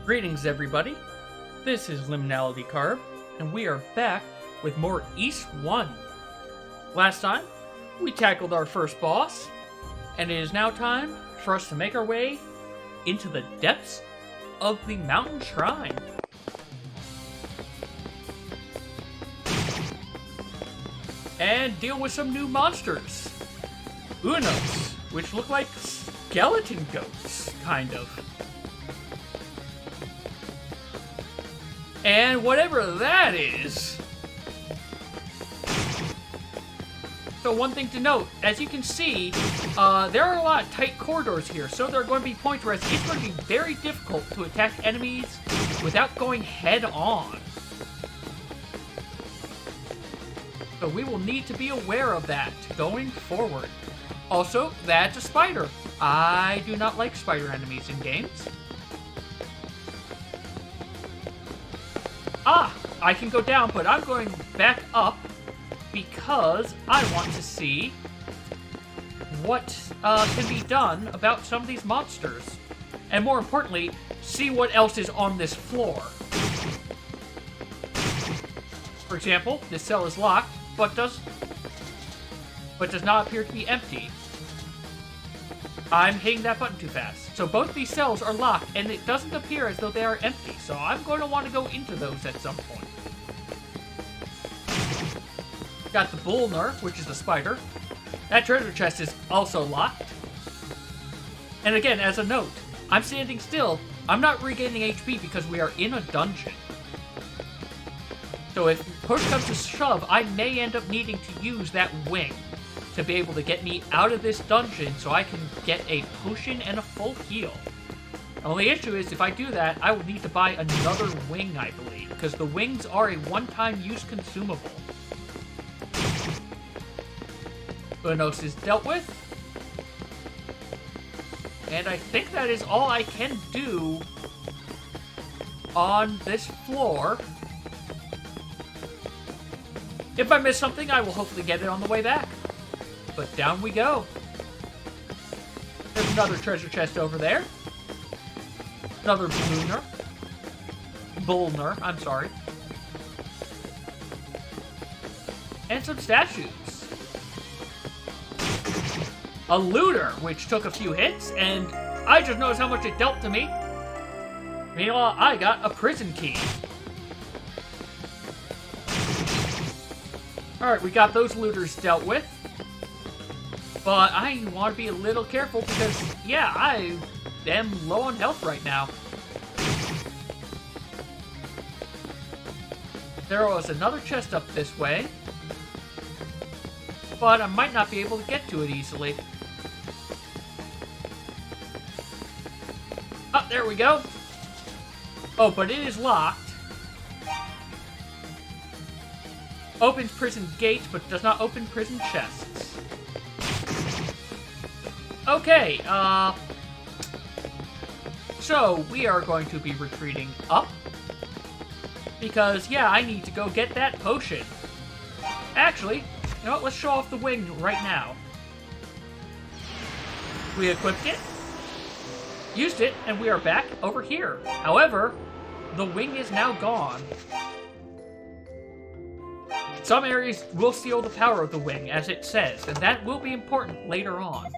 Greetings, everybody. This is LiminalityCarb, and we are back with more East 1. Last time, we tackled our first boss, and it is now time for us to make our way into the depths of the mountain shrine. And deal with some new monsters. Unos, which look like skeleton goats, kind of. And whatever that is. So one thing to note, as you can see, there are a lot of tight corridors here, so there are going to be points where it's going to be very difficult to attack enemies without going head on. So we will need to be aware of that going forward. Also, that's a spider. I do not like spider enemies in games. I can go down, but I'm going back up because I want to see what can be done about some of these monsters. And more importantly, see what else is on this floor. For example, this cell is locked, but does not appear to be empty. I'm hitting that button too fast. So both these cells are locked, and it doesn't appear as though they are empty. So I'm going to want to go into those at some point. Got the bull nerf, which is the spider. That treasure chest is also locked. And again, as a note, I'm standing still. I'm not regaining HP because we are in a dungeon. So if push comes to shove, I may end up needing to use that wing to be able to get me out of this dungeon so I can get a potion and a full heal. The only issue is if I do that, I will need to buy another wing, I believe, because the wings are a one-time use consumable. Unos is dealt with. And I think that is all I can do on this floor. If I miss something, I will hopefully get it on the way back. But down we go. There's another treasure chest over there. Another Bullner, I'm sorry. And some statues. A looter, which took a few hits, and I just noticed how much it dealt to me. Meanwhile, I got a prison key. Alright, we got those looters dealt with. But I want to be a little careful because, yeah, I am low on health right now. There was another chest up this way. But I might not be able to get to it easily. Oh, there we go. Oh, but it is locked. Opens prison gates, but does not open prison chests. Okay, so we are going to be retreating up. Because, yeah, I need to go get that potion. Actually, you know what? Let's show off the wing right now. We equipped it, used it, and we are back over here. However, the wing is now gone. Some areas will steal the power of the wing, as it says, and that will be important later on.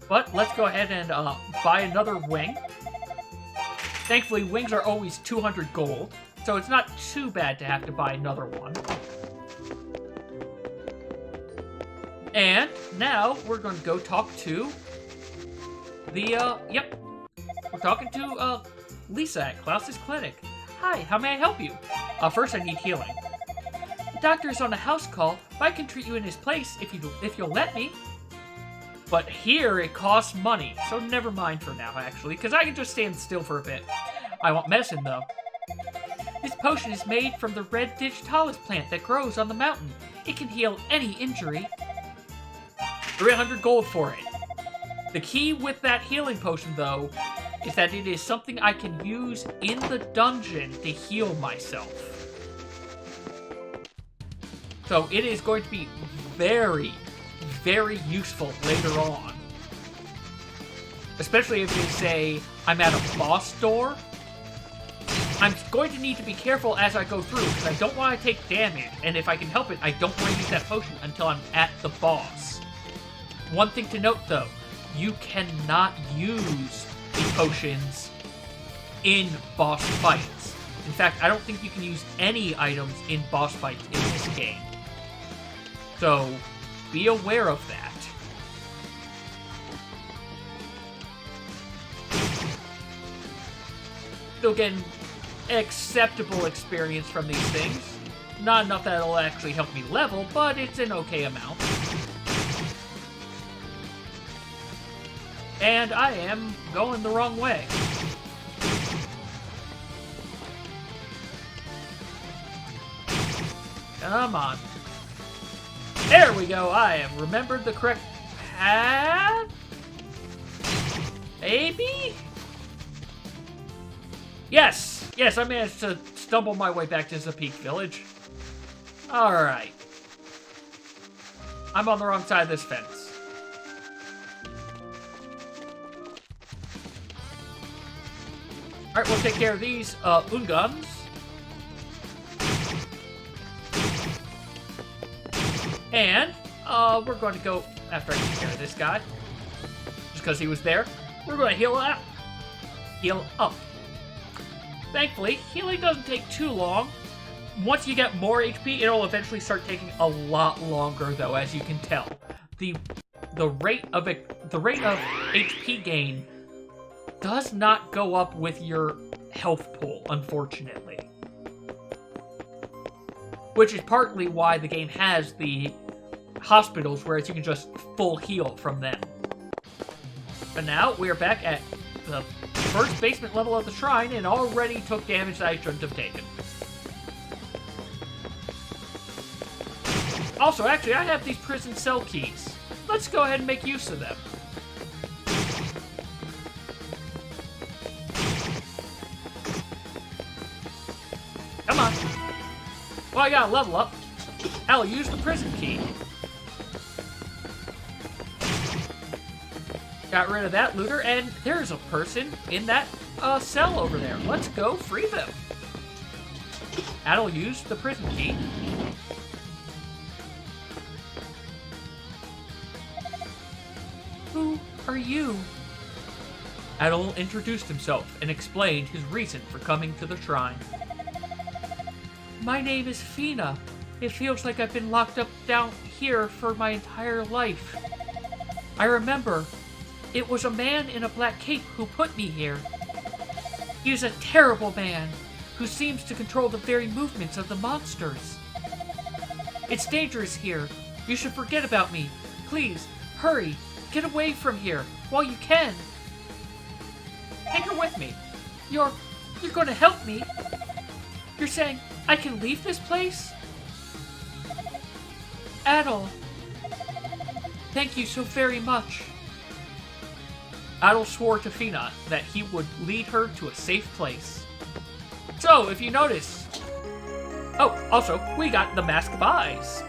But let's go ahead and buy another wing. Thankfully, wings are always 200 gold, so it's not too bad to have to buy another one. And now we're going to go talk to the, we're talking to Lisa at Klaus's clinic. Hi, how may I help you? First, I need healing. The doctor is on a house call, but I can treat you in his place if you'll let me. But here it costs money, so never mind for now, actually, because I can just stand still for a bit. I want medicine, though. This potion is made from the red digitalis plant that grows on the mountain. It can heal any injury. 300 gold for it. The key with that healing potion, though, is that it is something I can use in the dungeon to heal myself. So it is going to be very, very useful later on. Especially if you say, I'm at a boss door. I'm going to need to be careful as I go through, because I don't want to take damage, and if I can help it, I don't want to use that potion until I'm at the boss. One thing to note, though, you cannot use the potions in boss fights. In fact, I don't think you can use any items in boss fights in this game. So, be aware of that. Still getting acceptable experience from these things. Not enough that it'll actually help me level, but it's an okay amount. And I am going the wrong way. Come on. There we go. I have remembered the correct path. Maybe? Yes! Yes, I managed to stumble my way back to Zapeak Village. Alright. I'm on the wrong side of this fence. Alright, we'll take care of these Ungans. And we're going to go, after I take care of this guy, just because he was there, we're going to heal up. Heal up. Thankfully, healing doesn't take too long. Once you get more HP, it'll eventually start taking a lot longer, though, as you can tell. The rate of HP gain does not go up with your health pool, unfortunately. Which is partly why the game has the hospitals, whereas you can just full heal from them. But now, we are back at the first basement level of the shrine and already took damage that I shouldn't have taken. Also, actually, I have these prison cell keys. Let's go ahead and make use of them. Come on. Well, I gotta level up. I'll use the prison key. Got rid of that looter, and there's a person in that cell over there. Let's go free them. I'll use the prison key. Who are you? Adol introduced himself and explained his reason for coming to the shrine. My name is Fina. It feels like I've been locked up down here for my entire life. I remember, it was a man in a black cape who put me here. He is a terrible man who seems to control the very movements of the monsters. It's dangerous here. You should forget about me. Please, hurry. Get away from here while you can. Take her with me. You're going to help me? You're saying I can leave this place? Adol, thank you so very much. Adol swore to Fina that he would lead her to a safe place. So, if you notice... Oh, also, we got the Mask of Eyes.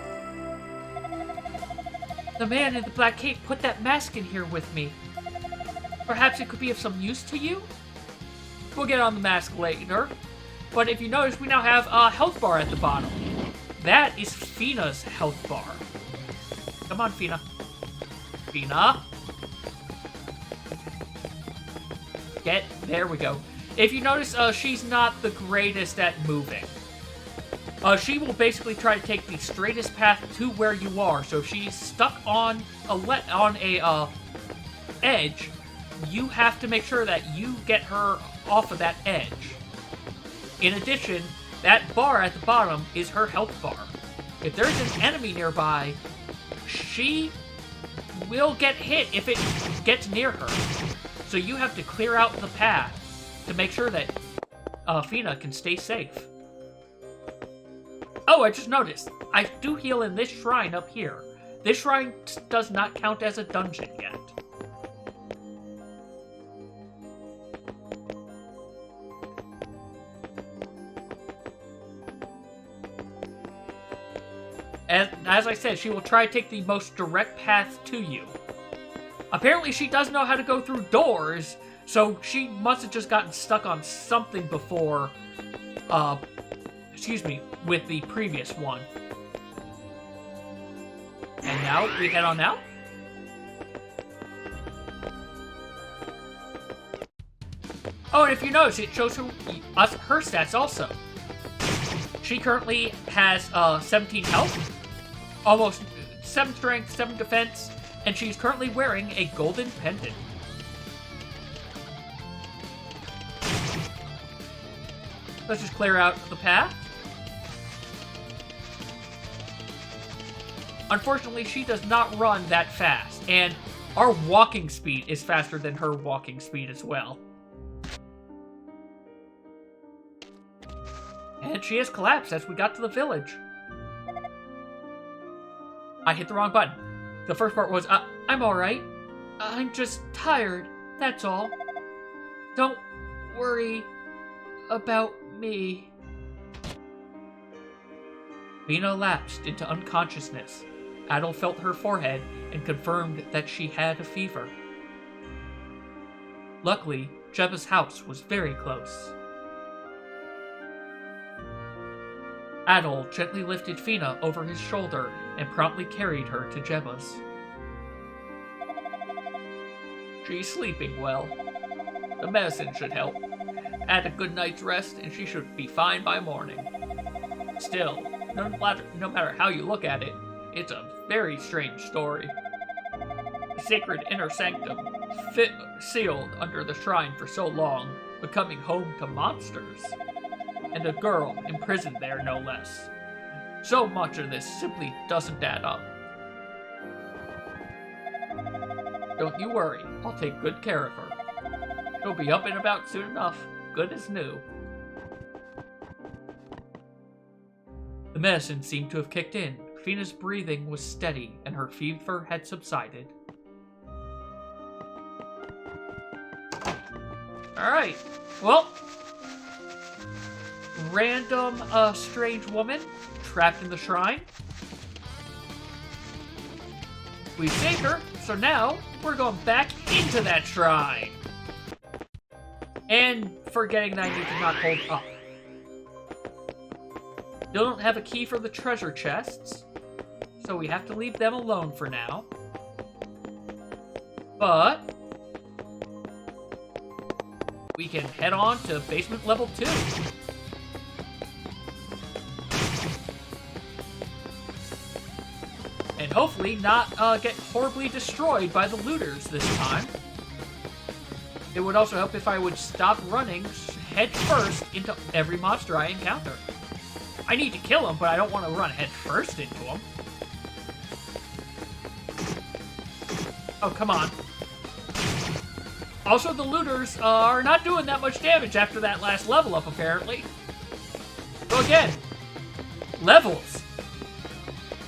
The man in the black cape put that mask in here with me. Perhaps it could be of some use to you? We'll get on the mask later. But if you notice, we now have a health bar at the bottom. That is Fina's health bar. Come on, Fina. Fina. There we go. If you notice, she's not the greatest at moving. She will basically try to take the straightest path to where you are. So if she's stuck on a edge, you have to make sure that you get her off of that edge. In addition, that bar at the bottom is her health bar. If there's an enemy nearby, she will get hit if it gets near her. So you have to clear out the path to make sure that Fina can stay safe. Oh, I just noticed. I do heal in this shrine up here. This shrine does not count as a dungeon yet. And as I said, she will try to take the most direct path to you. Apparently she does know how to go through doors, so she must have just gotten stuck on something before, with the previous one. And now we head on out. Oh, and if you notice, it shows us her stats also. She currently has 17 health, almost 7 strength, 7 defense, and she's currently wearing a golden pendant. Let's just clear out the path. Unfortunately, she does not run that fast, and our walking speed is faster than her walking speed as well. And she has collapsed as we got to the village. I hit the wrong button. The first part was, I'm alright. I'm just tired, that's all. Don't worry about me. Fina lapsed into unconsciousness. Adol felt her forehead and confirmed that she had a fever. Luckily, Jebba's house was very close. Adol gently lifted Fina over his shoulder and promptly carried her to Jebba's. She's sleeping well. The medicine should help. Add a good night's rest and she should be fine by morning. Still, no matter how you look at it, it's a very strange story. The sacred inner sanctum, sealed under the shrine for so long, becoming home to monsters. And a girl imprisoned there, no less. So much of this simply doesn't add up. Don't you worry, I'll take good care of her. She'll be up and about soon enough, good as new. The medicine seemed to have kicked in. Fina's breathing was steady, and her fever had subsided. Alright, well, random, strange woman trapped in the shrine. We saved her, so now we're going back into that shrine. And forgetting that I need to not hold up. Still don't have a key for the treasure chests, so we have to leave them alone for now. But we can head on to basement level 2. And hopefully not get horribly destroyed by the looters this time. It would also help if I would stop running head first into every monster I encounter. I need to kill them, but I don't want to run head first into them. Oh, come on. Also, the looters are not doing that much damage after that last level up, apparently. So again, levels.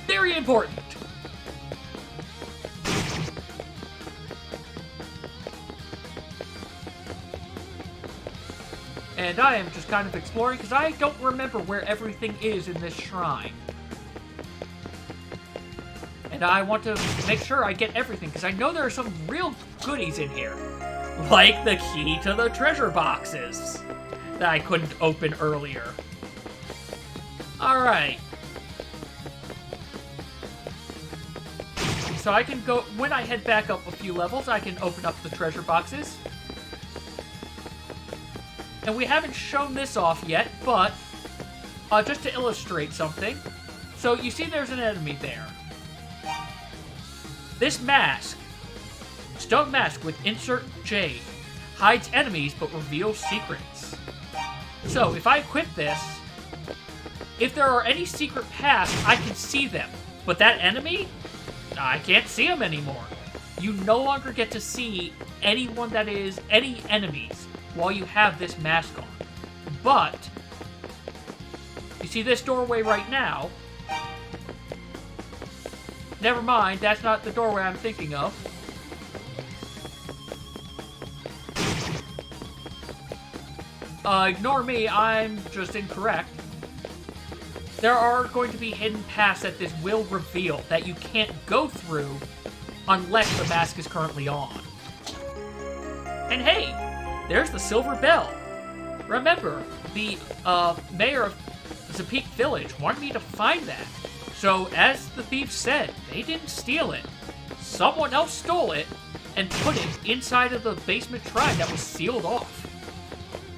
Very important. And I am just kind of exploring because I don't remember where everything is in this shrine. And I want to make sure I get everything because I know there are some real goodies in here. Like the key to the treasure boxes that I couldn't open earlier. Alright. So I can go, when I head back up a few levels, I can open up the treasure boxes. And we haven't shown this off yet, but just to illustrate something. So you see there's an enemy there. This mask, stone mask with insert J, hides enemies but reveals secrets. So if I equip this, if there are any secret paths, I can see them. But that enemy, I can't see them anymore. You no longer get to see anyone that is any enemies while you have this mask on. But you see this doorway right now. Never mind, that's not the doorway I'm thinking of. Ignore me, I'm just incorrect. There are going to be hidden paths that this will reveal that you can't go through unless the mask is currently on. And hey, there's the silver bell. Remember, the mayor of Zapik Village wanted me to find that. So, as the thieves said, they didn't steal it. Someone else stole it and put it inside of the basement shrine that was sealed off.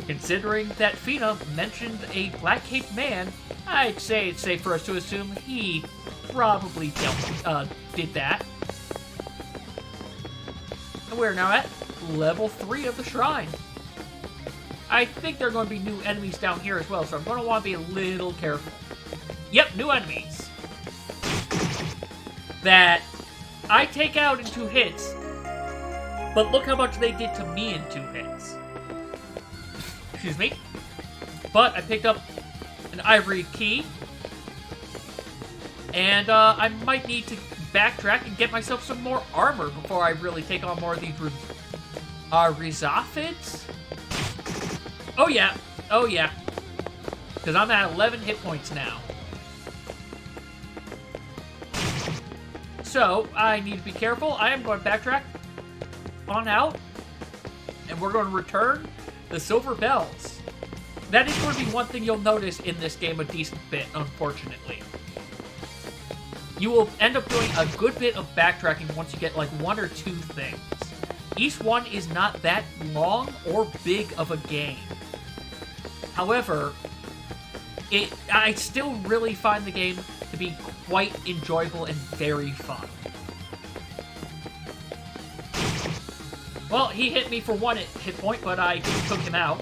Considering that Fina mentioned a black-caped man, I'd say it's safe for us to assume he probably did that. And we're now at level 3 of the shrine. I think there are going to be new enemies down here as well, so I'm going to want to be a little careful. Yep, new enemies. That I take out in 2 hits, but look how much they did to me in 2 hits. Excuse me. But I picked up an ivory key, and I might need to backtrack and get myself some more armor before I really take on more of these Rizophids? Oh yeah, because I'm at 11 hit points now. So, I need to be careful. I am going to backtrack on out, and we're going to return the silver bells. That is going to be one thing you'll notice in this game a decent bit, unfortunately. You will end up doing a good bit of backtracking once you get like 1 or 2 things. Each one is not that long or big of a game. However, I still really find the game to be quite enjoyable and very fun. Well, he hit me for 1 hit point, but I took him out.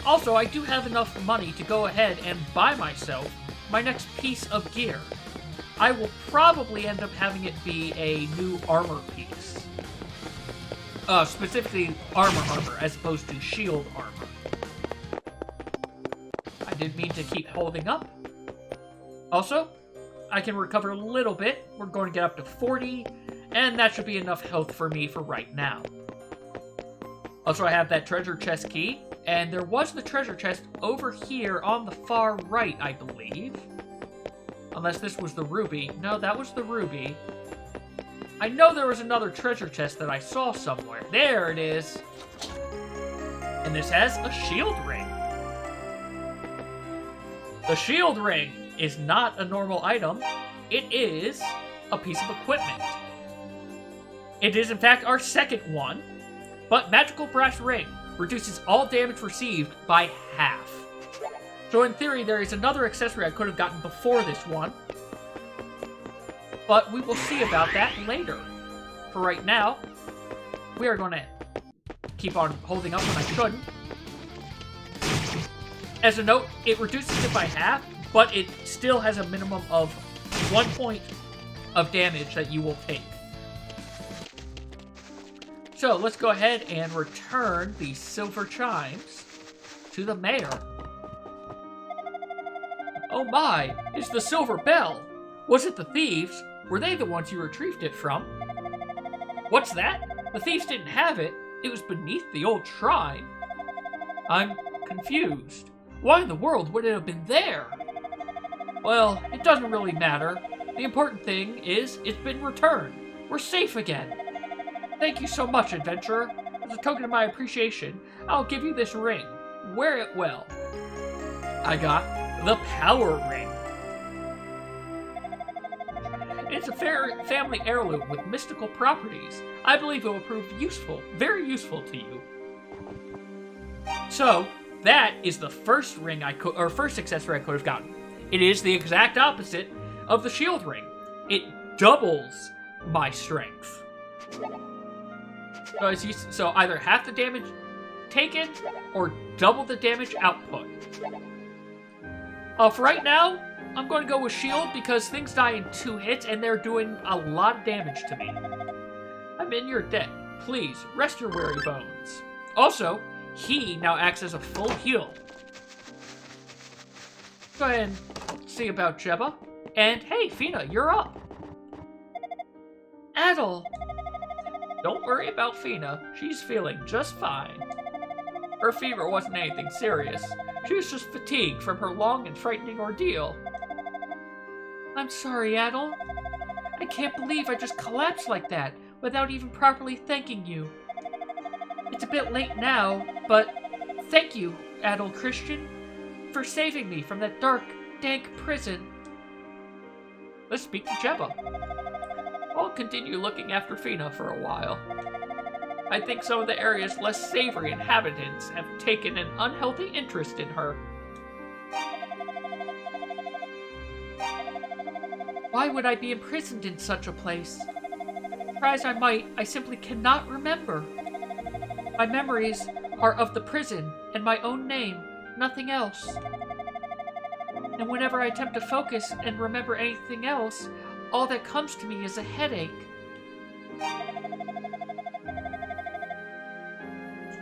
Also, I do have enough money to go ahead and buy myself my next piece of gear. I will probably end up having it be a new armor piece. Specifically armor as opposed to shield armor. I didn't mean to keep holding up. Also, I can recover a little bit. We're going to get up to 40, and that should be enough health for me for right now. Also, I have that treasure chest key, and there was the treasure chest over here on the far right, I believe. Unless this was the ruby. No, that was the ruby. I know there was another treasure chest that I saw somewhere. There it is. And this has a shield ring. The shield ring is not a normal item. It is a piece of equipment. It is, in fact, our second one. But magical brass ring reduces all damage received by half. So in theory, there is another accessory I could have gotten before this one. But we will see about that later. For right now, we are going to keep on holding up when I shouldn't. As a note, it reduces it by half, but it still has a minimum of 1 point of damage that you will take. So let's go ahead and return the silver chimes to the mayor. Oh my, it's the silver bell. Was it the thieves? Were they the ones you retrieved it from? What's that? The thieves didn't have it. It was beneath the old shrine. I'm confused. Why in the world would it have been there? Well, it doesn't really matter. The important thing is it's been returned. We're safe again. Thank you so much, adventurer. As a token of my appreciation, I'll give you this ring. Wear it well. I got the power ring. It's a family heirloom with mystical properties. I believe it will prove useful, very useful to you. So, that is the first ring first accessory I could have gotten. It is the exact opposite of the shield ring. It doubles my strength. So either half the damage taken or double the damage output. For right now, I'm going to go with shield because things die in 2 hits and they're doing a lot of damage to me. I'm in your debt. Please, rest your weary bones. Also, he now acts as a full heal. Go ahead and see about Jeba. And hey, Fina, you're up. Adel. Don't worry about Fina. She's feeling just fine. Her fever wasn't anything serious. She was just fatigued from her long and frightening ordeal. I'm sorry, Adel. I can't believe I just collapsed like that. without even properly thanking you. It's a bit late now, but thank you, adult Christian, for saving me from that dark, dank prison. Let's speak to Jebba. I'll continue looking after Fina for a while. I think some of the area's less savory inhabitants have taken an unhealthy interest in her. Why would I be imprisoned in such a place? Try as I might, I simply cannot remember. My memories are of the prison and my own name, nothing else. And whenever I attempt to focus and remember anything else, all that comes to me is a headache.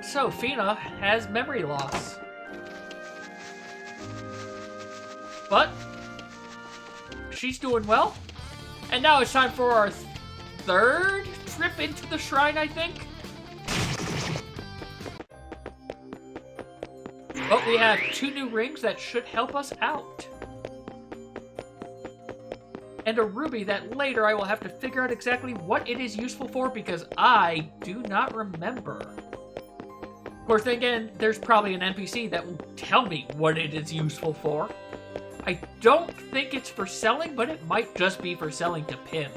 So, Fina has memory loss. But she's doing well. And now it's time for our third trip into the shrine, I think. But we have 2 new rings that should help us out. And a ruby that later I will have to figure out exactly what it is useful for because I do not remember. Of course, then again, there's probably an NPC that will tell me what it is useful for. I don't think it's for selling, but it might just be for selling to Pim.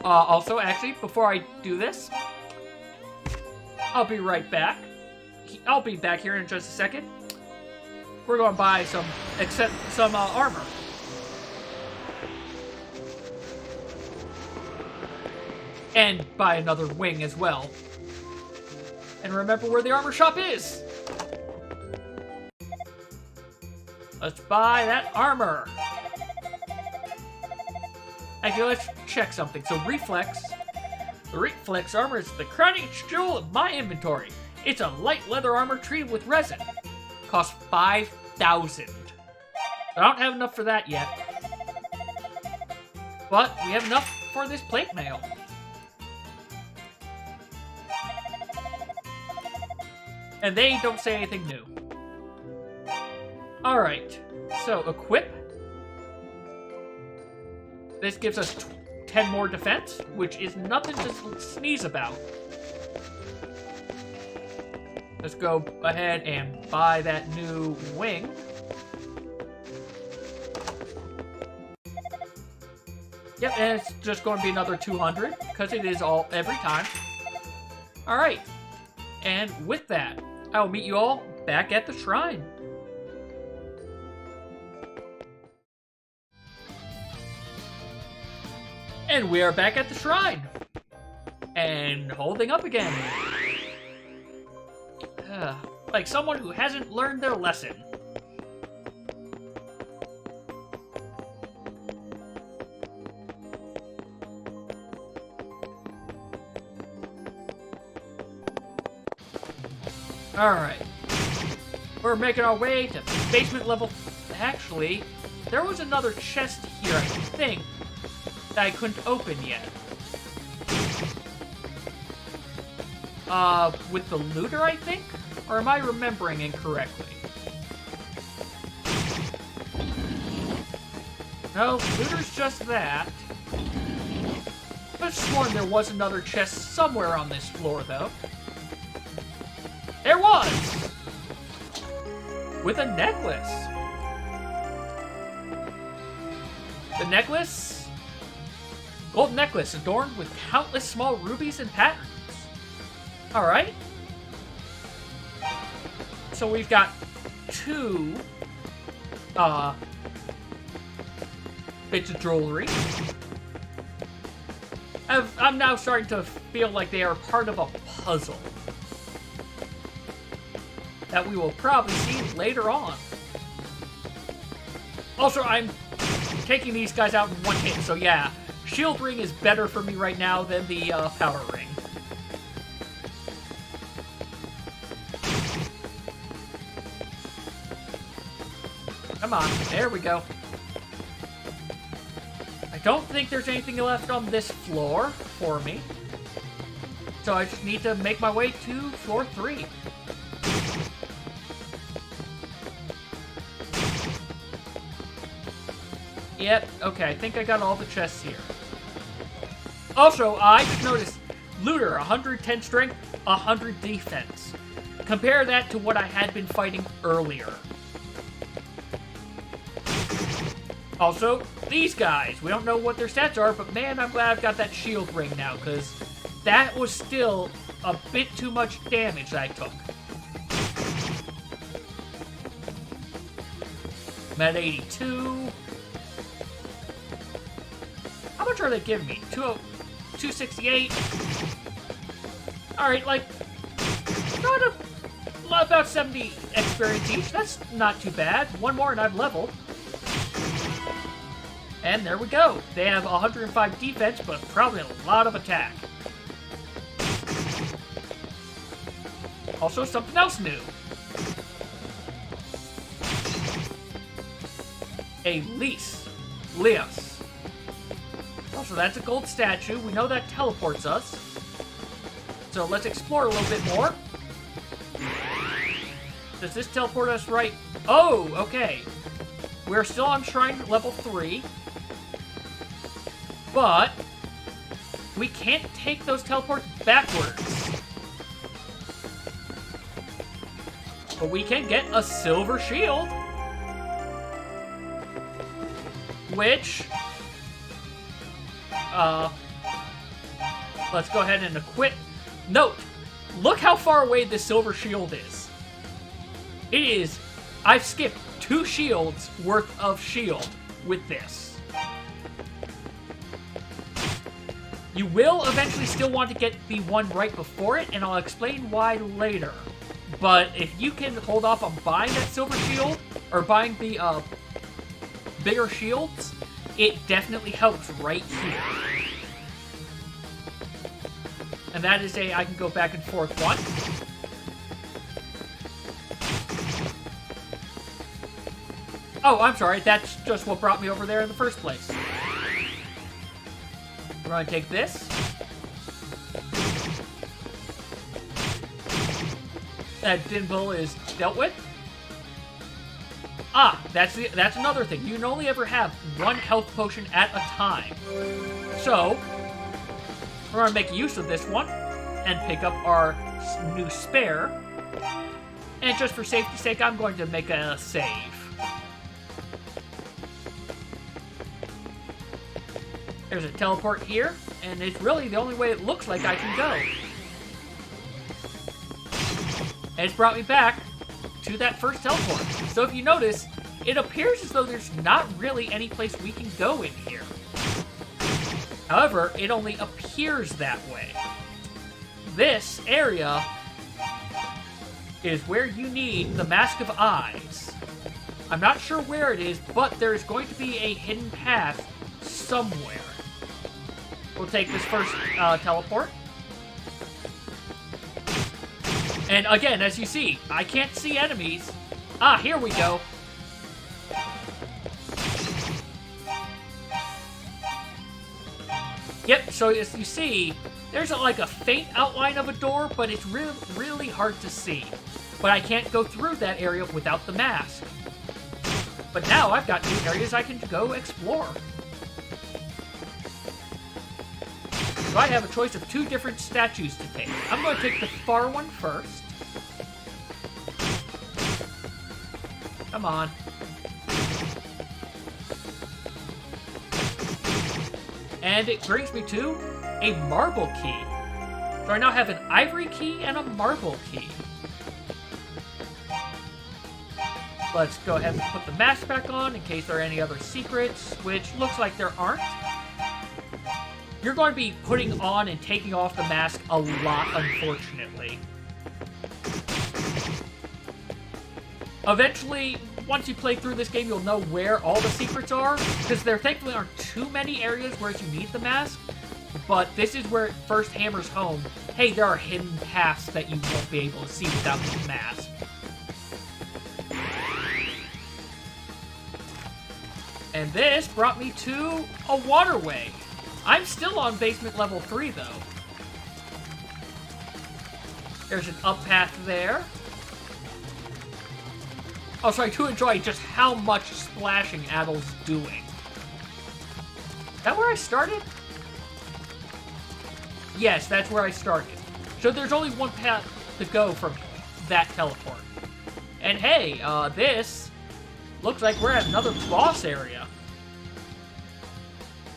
Also, actually, before I do this, I'll be right back. I'll be back here in just a second. We're going to buy some armor. And buy another wing as well. And remember where the armor shop is. Let's buy that armor. Actually, let's check something. So, Reflex. The Reflex armor is the crowning jewel of my inventory. It's a light leather armor treated with resin. Costs 5,000. I don't have enough for that yet. But we have enough for this plate mail. And they don't say anything new. Alright, so equip. This gives us 10 more defense, which is nothing to sneeze about. Let's go ahead and buy that new wing. Yep, and it's just going to be another 200, because it is all every time. Alright, and with that, I will meet you all back at the shrine. And we are back at the shrine. And holding up again. Like someone who hasn't learned their lesson. Alright. We're making our way to basement level. Actually, there was another chest here, I think, that I couldn't open yet. With the looter, I think? Or am I remembering incorrectly? No, looter's just that. I've sworn there was another chest somewhere on this floor, though. There was! With a necklace. The necklace? Gold necklace adorned with countless small rubies and patterns. Alright. So we've got 2 bits of jewelry. I'm now starting to feel like they are part of a puzzle that we will probably see later on. Also, I'm taking these guys out in one hit, so yeah, shield ring is better for me right now than the power ring. Come on, there we go. I don't think there's anything left on this floor for me. So I just need to make my way to floor 3. Yep, okay, I think I got all the chests here. Also, I just noticed Looter, 110 strength, 100 defense. Compare that to what I had been fighting earlier. Also, these guys. We don't know what their stats are, but man, I'm glad I've got that shield ring now, because that was still a bit too much damage that I took. I'm at 82. How much are they giving me? 268. Alright, like, about 70 experience each. That's not too bad. One more and I've leveled. And there we go. They have 105 defense, but probably a lot of attack. Also, something else new. A Leos. Also, that's a gold statue. We know that teleports us. So let's explore a little bit more. Does this teleport us right? Oh, okay. We're still on Shrine level 3. But we can't take those teleports backwards. But we can get a silver shield. Which, let's go ahead and equip. Note, look how far away this silver shield is. It is, I've skipped 2 shields worth of shield with this. You will eventually still want to get the one right before it, and I'll explain why later. But if you can hold off on buying that silver shield, or buying the, bigger shields, it definitely helps right here. And that is I can go back and forth one. Oh, I'm sorry, that's just what brought me over there in the first place. We're gonna take this. That Dinble is dealt with. Ah, that's another thing. You can only ever have one health potion at a time. So, we're going to make use of this one and pick up our new spare. And just for safety's sake, I'm going to make a save. There's a teleport here, and it's really the only way it looks like I can go. And it's brought me back to that first teleport. So if you notice, it appears as though there's not really any place we can go in here. However, it only appears that way. This area is where you need the Mask of Eyes. I'm not sure where it is, but there's going to be a hidden path somewhere. We'll take this first teleport. And again, as you see, I can't see enemies. Ah, here we go. Yep, so as you see, there's like a faint outline of a door, but it's really hard to see. But I can't go through that area without the mask. But now I've got new areas I can go explore. So I have a choice of 2 different statues to take. I'm going to take the far one first. Come on. And it brings me to a marble key. So I now have an ivory key and a marble key. Let's go ahead and put the mask back on in case there are any other secrets, which looks like there aren't. You're going to be putting on and taking off the mask a lot, unfortunately. Eventually, once you play through this game, you'll know where all the secrets are, because there thankfully aren't too many areas where you need the mask, but this is where it first hammers home, hey, there are hidden paths that you won't be able to see without this mask. And this brought me to a waterway. I'm still on basement level 3, though. There's an up path there. Also, I do enjoy just how much splashing Adel's doing. Is that where I started? Yes, that's where I started. So there's only one path to go from that teleport. And hey, this looks like we're at another boss area.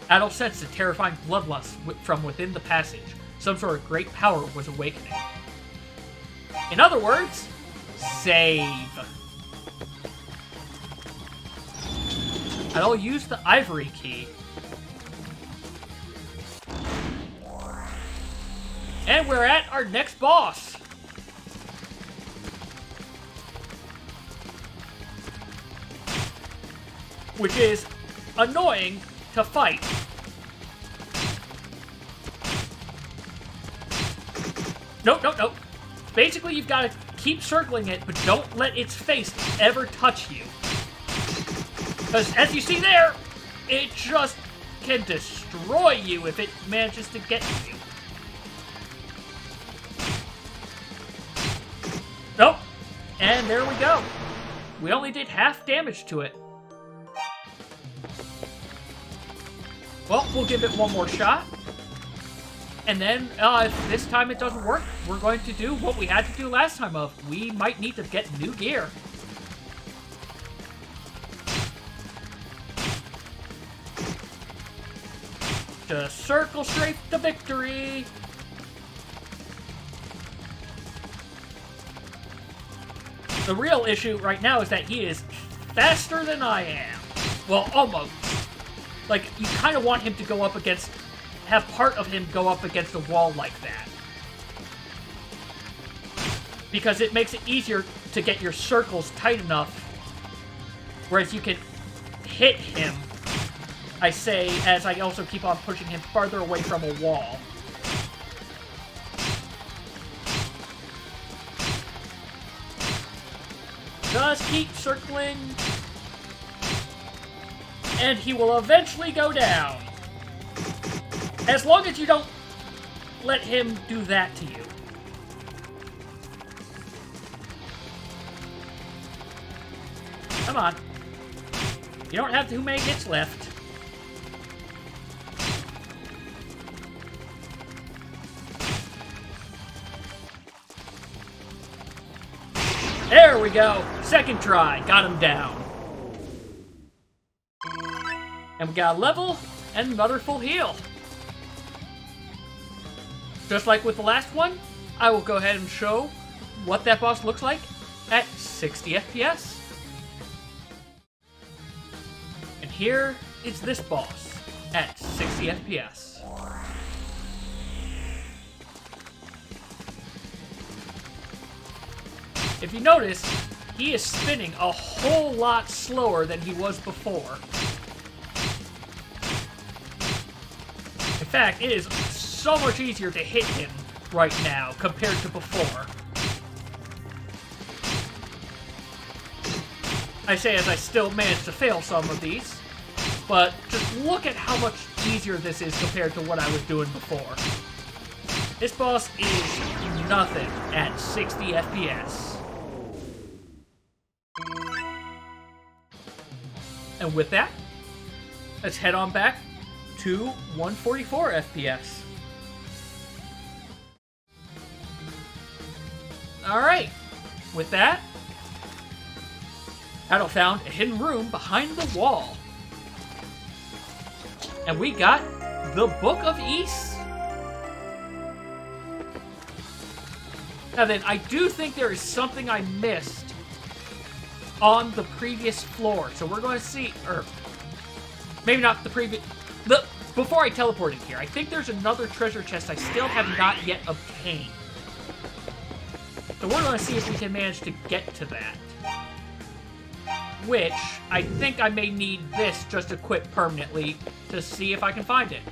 Adult sensed the terrifying bloodlust from within the passage. Some sort of great power was awakening. In other words, save. And I'll use the ivory key. And we're at our next boss. Which is annoying to fight. Nope, nope, nope. Basically, you've got to keep circling it, but don't let its face ever touch you. Because, as you see there, it just can destroy you if it manages to get to you. Nope. And there we go. We only did half damage to it. Well, we'll give it one more shot. And then, if this time it doesn't work, we're going to do what we had to do last time of, we might need to get new gear. To circle straight to victory. The real issue right now is that he is faster than I am. Well, almost. Like, you kind of want him to go up against... have part of him go up against a wall like that. Because it makes it easier to get your circles tight enough. Whereas you can hit him, I say, as I also keep on pushing him farther away from a wall. Just keep circling. And he will eventually go down. As long as you don't let him do that to you. Come on. You don't have too many hits left. There we go. Second try. Got him down. And we got a level and another full heal. Just like with the last one, I will go ahead and show what that boss looks like at 60 FPS. And here is this boss at 60 FPS. If you notice, he is spinning a whole lot slower than he was before. In fact, it is so much easier to hit him right now compared to before. I say as I still manage to fail some of these, but just look at how much easier this is compared to what I was doing before. This boss is nothing at 60 FPS. And with that, let's head on back to 144 FPS. Alright, with that, Adult found a hidden room behind the wall. And we got the Book of Ys. Now then, I do think there is something I missed on the previous floor. So we're going to see, or maybe not the previous, before I teleported here, I think there's another treasure chest I still have not yet obtained. So we're going to see if we can manage to get to that. Which, I think I may need this just equipped permanently to see if I can find it.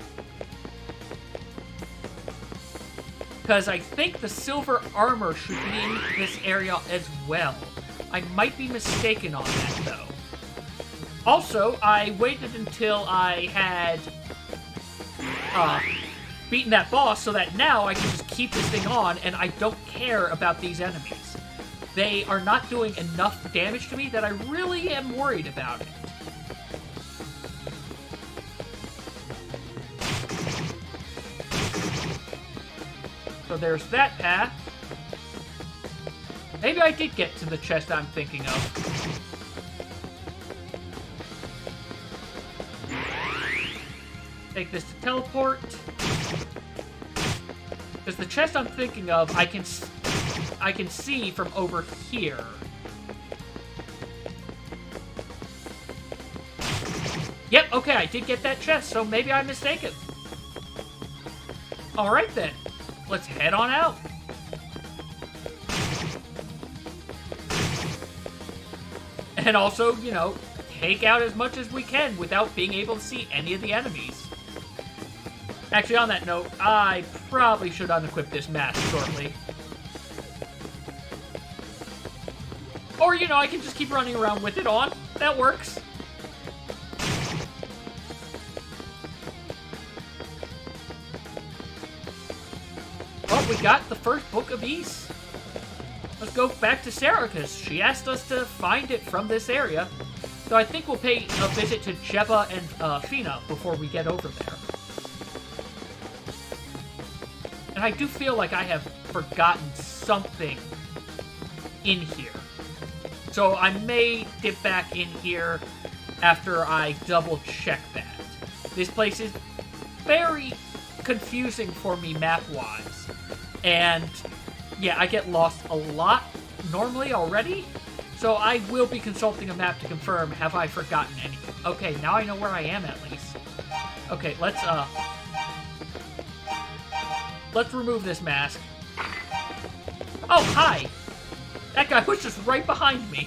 Because I think the silver armor should be in this area as well. I might be mistaken on that, though. Also, I waited until I had beaten that boss so that now I can just keep this thing on and I don't care about these enemies. They are not doing enough damage to me that I really am worried about it. So there's that path. Maybe I did get to the chest I'm thinking of. Take this to teleport. Because the chest I'm thinking of, I can see from over here. Yep, okay, I did get that chest, so maybe I'm mistaken. Alright then, let's head on out. And also, you know, take out as much as we can without being able to see any of the enemies. Actually, on that note, I probably should unequip this mask shortly. Or, you know, I can just keep running around with it on. That works. Well, we got the first book of Ys. Let's go back to Sarah, because she asked us to find it from this area. So I think we'll pay a visit to Jeba and Fina before we get over there. And I do feel like I have forgotten something in here. So I may dip back in here after I double check that. This place is very confusing for me map-wise. And yeah, I get lost a lot normally already. So I will be consulting a map to confirm, have I forgotten anything? Okay, now I know where I am at least. Okay, let's remove this mask. Oh, hi! That guy was just right behind me.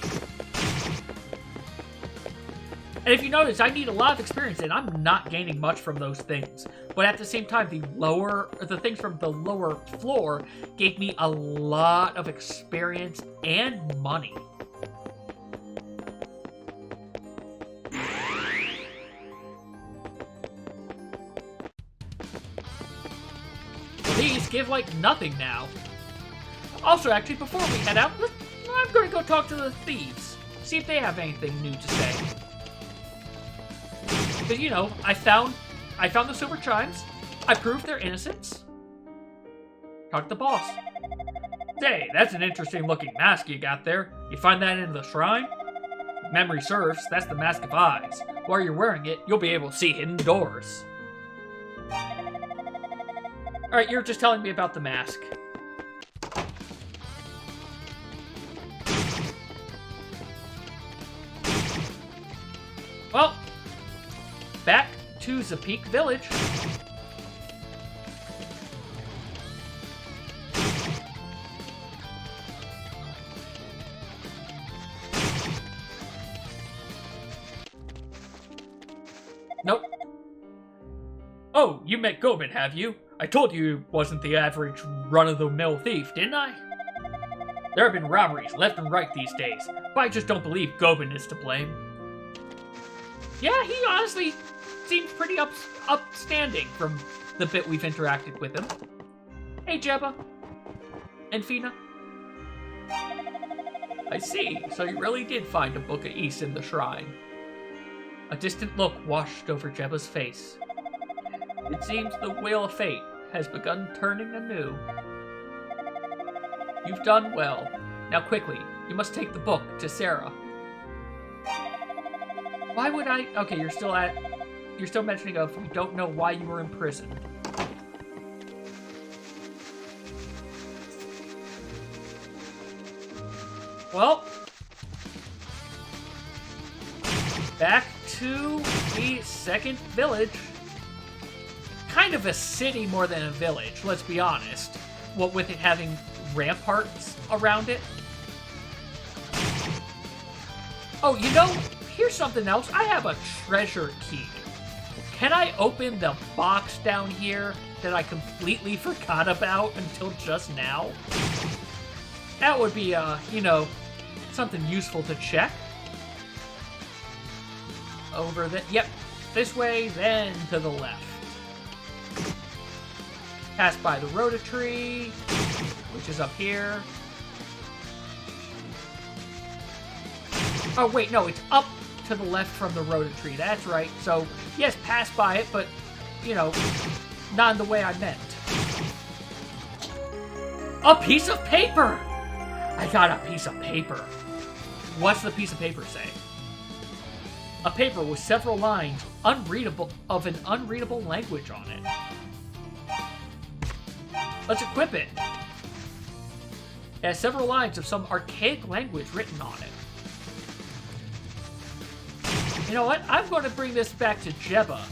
And if you notice, I need a lot of experience, and I'm not gaining much from those things. But at the same time, the things from the lower floor gave me a lot of experience and money. These give like nothing now. Also, actually, before we head out, I'm going to go talk to the thieves. See if they have anything new to say. Because, you know, I found the silver chimes. I proved their innocence. Talk to the boss. Say, that's an interesting looking mask you got there. You find that in the shrine? If memory serves, that's the Mask of Eyes. While you're wearing it, you'll be able to see hidden doors. Alright, you're just telling me about the mask. Well, back to Zapik Village. Nope. Oh, you met Omen, have you? I told you he wasn't the average run-of-the-mill thief, didn't I? There have been robberies left and right these days, but I just don't believe Omen is to blame. Yeah, he honestly seems pretty upstanding from the bit we've interacted with him. Hey, Jeba. And Fina. I see, so you really did find a Book of Ys in the shrine. A distant look washed over Jeba's face. It seems the wheel of fate has begun turning anew. You've done well. Now quickly, you must take the book to Sarah. Why would I... Okay, you're still mentioning of we don't know why you were imprisoned. Well, back to the second village. Kind of a city more than a village, let's be honest. What with it having ramparts around it. Oh, you know, here's something else. I have a treasure key. Can I open the box down here that I completely forgot about until just now? That would be, you know, something useful to check. Over the... Yep, this way, then to the left. Pass by the Rhoda tree, which is up here. Oh, wait, no, it's up to the left from the Rhoda tree. That's right. So, yes, pass by it, but, you know, not in the way I meant. A piece of paper! I got a piece of paper. What's the piece of paper say? A paper with several lines of an unreadable language on it. Let's equip it. It has several lines of some archaic language written on it. You know what? I'm going to bring this back to Jebba.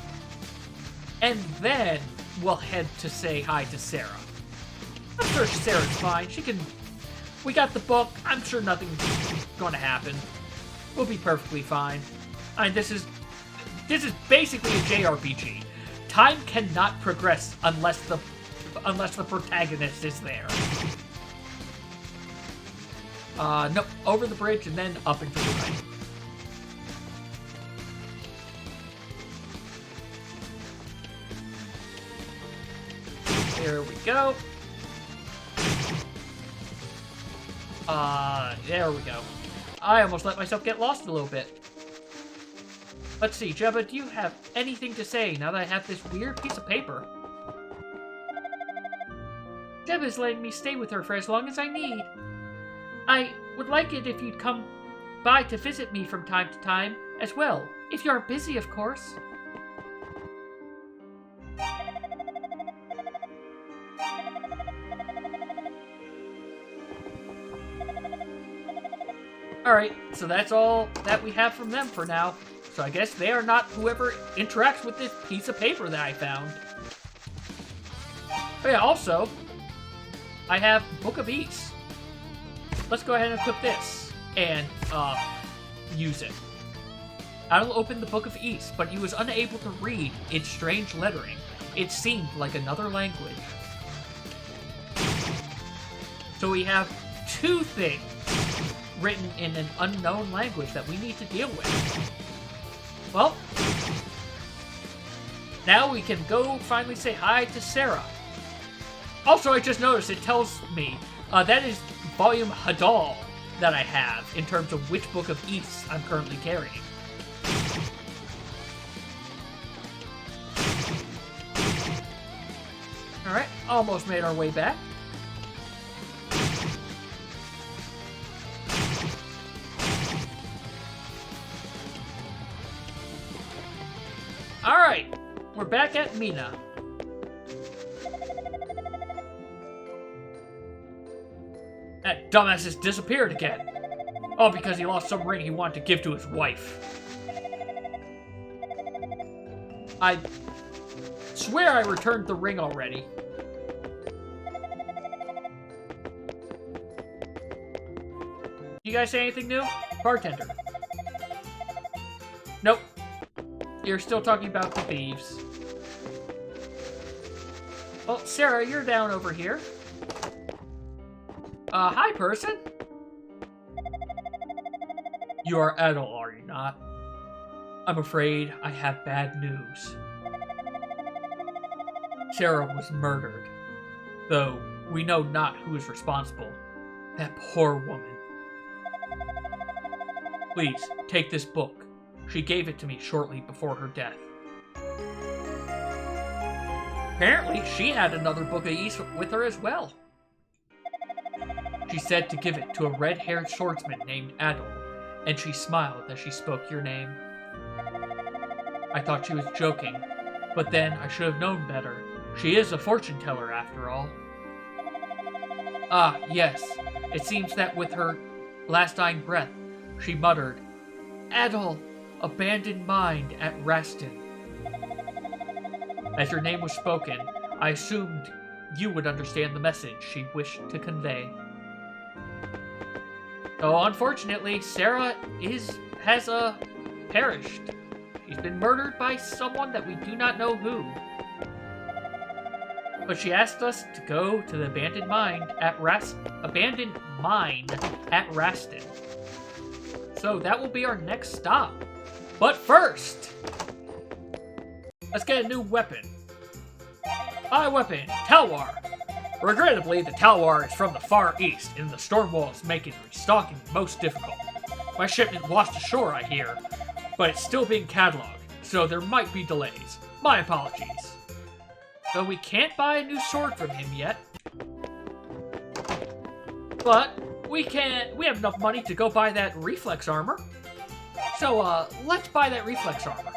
And then we'll head to say hi to Sarah. I'm sure Sarah's fine. We got the book. I'm sure nothing's going to happen. We'll be perfectly fine. I mean, this is basically a JRPG. Time cannot progress unless the protagonist is there. Nope. Over the bridge and then up and to the right. Here we go. There we go. I almost let myself get lost a little bit. Let's see, Jebba, do you have anything to say now that I have this weird piece of paper? Jebba's letting me stay with her for as long as I need. I would like it if you'd come by to visit me from time to time as well. If you aren't busy, of course. Alright, so that's all that we have from them for now. So I guess they are not whoever interacts with this piece of paper that I found. Oh yeah, also, I have Book of East. Let's go ahead and equip this and use it. I'll open the Book of East, but he was unable to read its strange lettering. It seemed like another language. So we have two things written in an unknown language that we need to deal with. Well, now we can go finally say hi to Sarah. Also, I just noticed it tells me that is volume Hadal that I have in terms of which Book of East I'm currently carrying. Alright, almost made our way back. Alright, we're back at Mina. That dumbass has disappeared again. Oh, because he lost some ring he wanted to give to his wife. I swear I returned the ring already. You guys say anything new? Bartender. Nope. You're still talking about the thieves. Well, Sarah, you're down over here. Hi, person. You are Adol, are you not? I'm afraid I have bad news. Sarah was murdered, though we know not who is responsible. That poor woman. Please, take this book. She gave it to me shortly before her death. Apparently, she had another Book of East with her as well. She said to give it to a red-haired swordsman named Adol, and she smiled as she spoke your name. I thought she was joking, but then I should have known better. She is a fortune-teller, after all. Ah, yes. It seems that with her last dying breath, she muttered, Adol, abandoned mind at Rastin. As your name was spoken, I assumed you would understand the message she wished to convey. Though unfortunately, Sarah has perished. She's been murdered by someone that we do not know who. But she asked us to go to the abandoned mine at Rastin. So that will be our next stop. But first, let's get a new weapon. My weapon, Talwar. Regrettably, the Talwar is from the Far East, and the storm walls making restocking most difficult. My shipment washed ashore, I hear, but it's still being cataloged, so there might be delays. My apologies. Though we can't buy a new sword from him yet. But we have enough money to go buy that reflex armor. So, let's buy that reflex armor.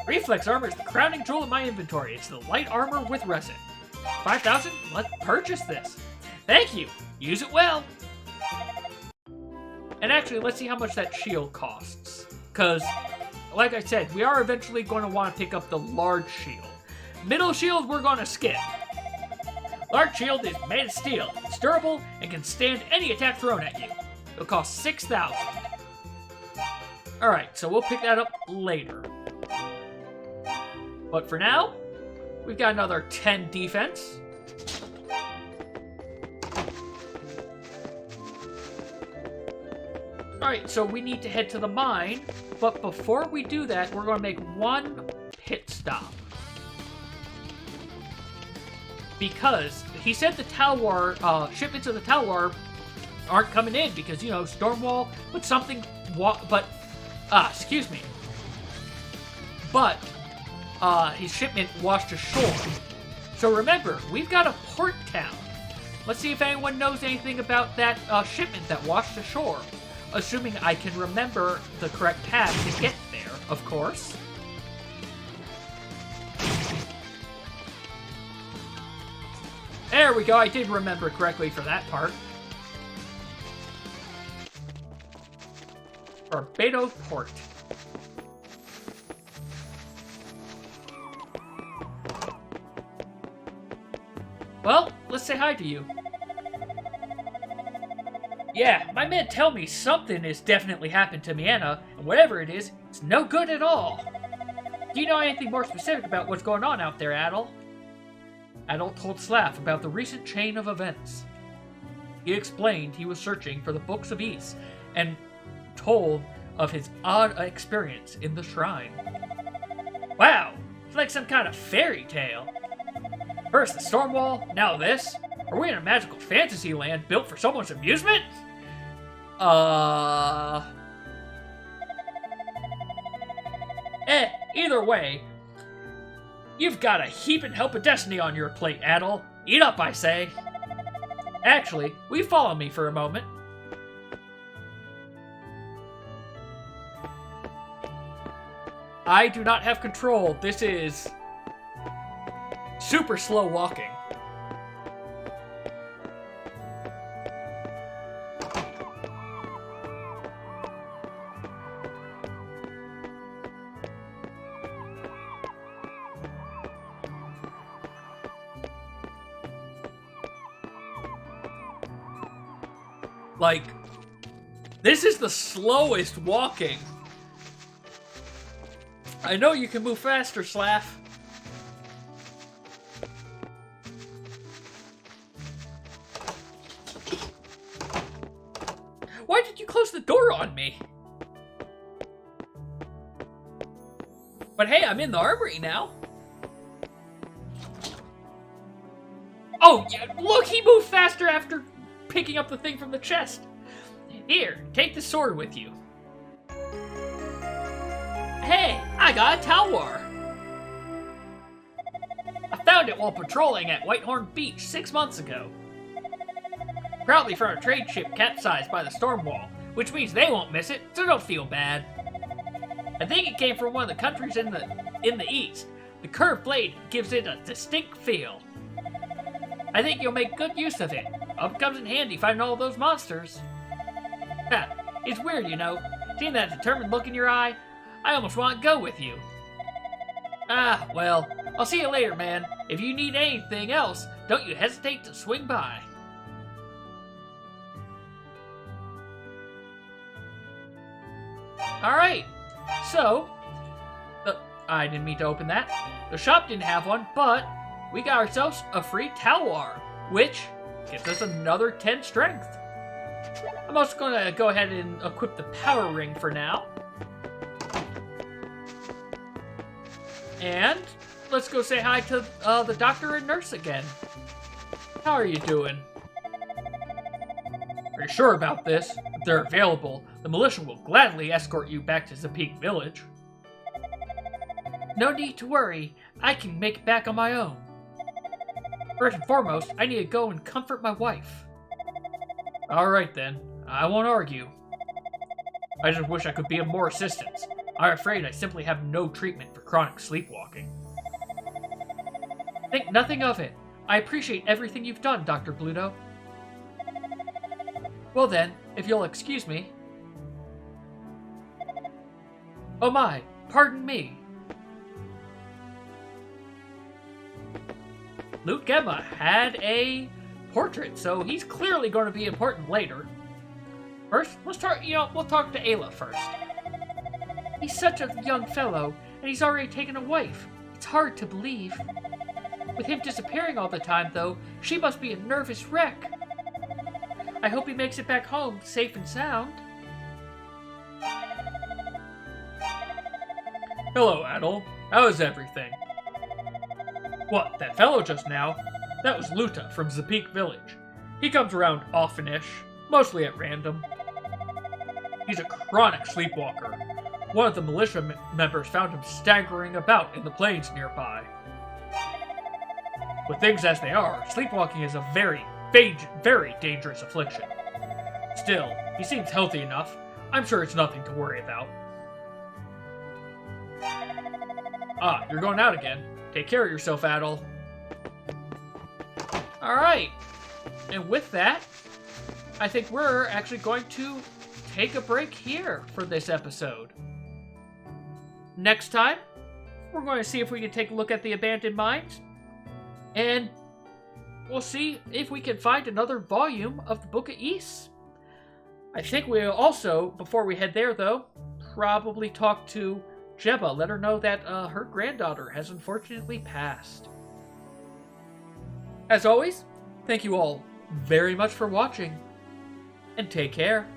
Reflex armor is the crowning jewel in my inventory. It's the light armor with resin. 5,000? Let's purchase this. Thank you. Use it well. And actually, let's see how much that shield costs. Because, like I said, we are eventually going to want to pick up the large shield. Middle shield, we're going to skip. Large shield is made of steel. It's durable and can stand any attack thrown at you. It'll cost 6,000. Alright, so we'll pick that up later. But for now, we've got another 10 defense. Alright, so we need to head to the mine, but before we do that, we're going to make one pit stop. Because he said the Talwar, shipments of the Talwar aren't coming in because, you know, Stormwall, but something, excuse me. But, his shipment washed ashore. So remember, we've got a port town. Let's see if anyone knows anything about that shipment that washed ashore. Assuming I can remember the correct path to get there, of course. There we go, I did remember correctly for that part. Barbados Port. Well, let's say hi to you. Yeah, my men tell me something has definitely happened to Mianna, and whatever it is, it's no good at all. Do you know anything more specific about what's going on out there, Adel? Adel told Slav about the recent chain of events. He explained he was searching for the Books of East, and told of his odd experience in the shrine. Wow, it's like some kind of fairy tale. First the Stormwall, now this? Are we in a magical fantasy land built for someone's amusement? Either way, you've got a heaping help of destiny on your plate, Adel. Eat up, I say. Actually, will you follow me for a moment? I do not have control. This is super slow walking. Like, this is the slowest walking. I know you can move faster, Slav. Why did you close the door on me? But hey, I'm in the armory now. Oh, yeah, look, he moved faster after picking up the thing from the chest. Here, take the sword with you. Hey, I got a Talwar. I found it while patrolling at Whitehorn Beach 6 months ago. Probably from a trade ship capsized by the Stormwall, which means they won't miss it, so don't feel bad. I think it came from one of the countries in the east. The curved blade gives it a distinct feel. I think you'll make good use of it. Hope it comes in handy fighting all those monsters. Ha, it's weird, you know. Seeing that determined look in your eye, I almost want to go with you. Ah, well, I'll see you later, man. If you need anything else, don't you hesitate to swing by. Alright, so, I didn't mean to open that. The shop didn't have one, but we got ourselves a free Talwar, which gives us another 10 strength. I'm also going to go ahead and equip the power ring for now. And let's go say hi to the doctor and nurse again. How are you doing? Are you sure about this? If they're available, the militia will gladly escort you back to Zapeak Village. No need to worry. I can make it back on my own. First and foremost, I need to go and comfort my wife. Alright then, I won't argue. I just wish I could be of more assistance. I'm afraid I simply have no treatment for chronic sleepwalking. Think nothing of it. I appreciate everything you've done, Dr. Bluto. Well then, if you'll excuse me. Oh my, pardon me. Luke Gemma had a portrait, so he's clearly going to be important later. First, we'll talk to Ayla first. He's such a young fellow, and he's already taken a wife. It's hard to believe. With him disappearing all the time, though, she must be a nervous wreck. I hope he makes it back home, safe and sound. Hello, Adol. How is everything? What, that fellow just now? That was Luta from Zapik Village. He comes around often-ish, mostly at random. He's a chronic sleepwalker. One of the militia members found him staggering about in the plains nearby. With things as they are, sleepwalking is a very dangerous affliction. Still, he seems healthy enough. I'm sure it's nothing to worry about. Ah, you're going out again. Take care of yourself, Adol. Alright. And with that, I think we're actually going to take a break here for this episode. Next time, we're going to see if we can take a look at the abandoned mines. And we'll see if we can find another volume of the Book of Ys. I think we'll also, before we head there though, probably talk to Gemma, let her know that her granddaughter has unfortunately passed. As always, thank you all very much for watching, and take care.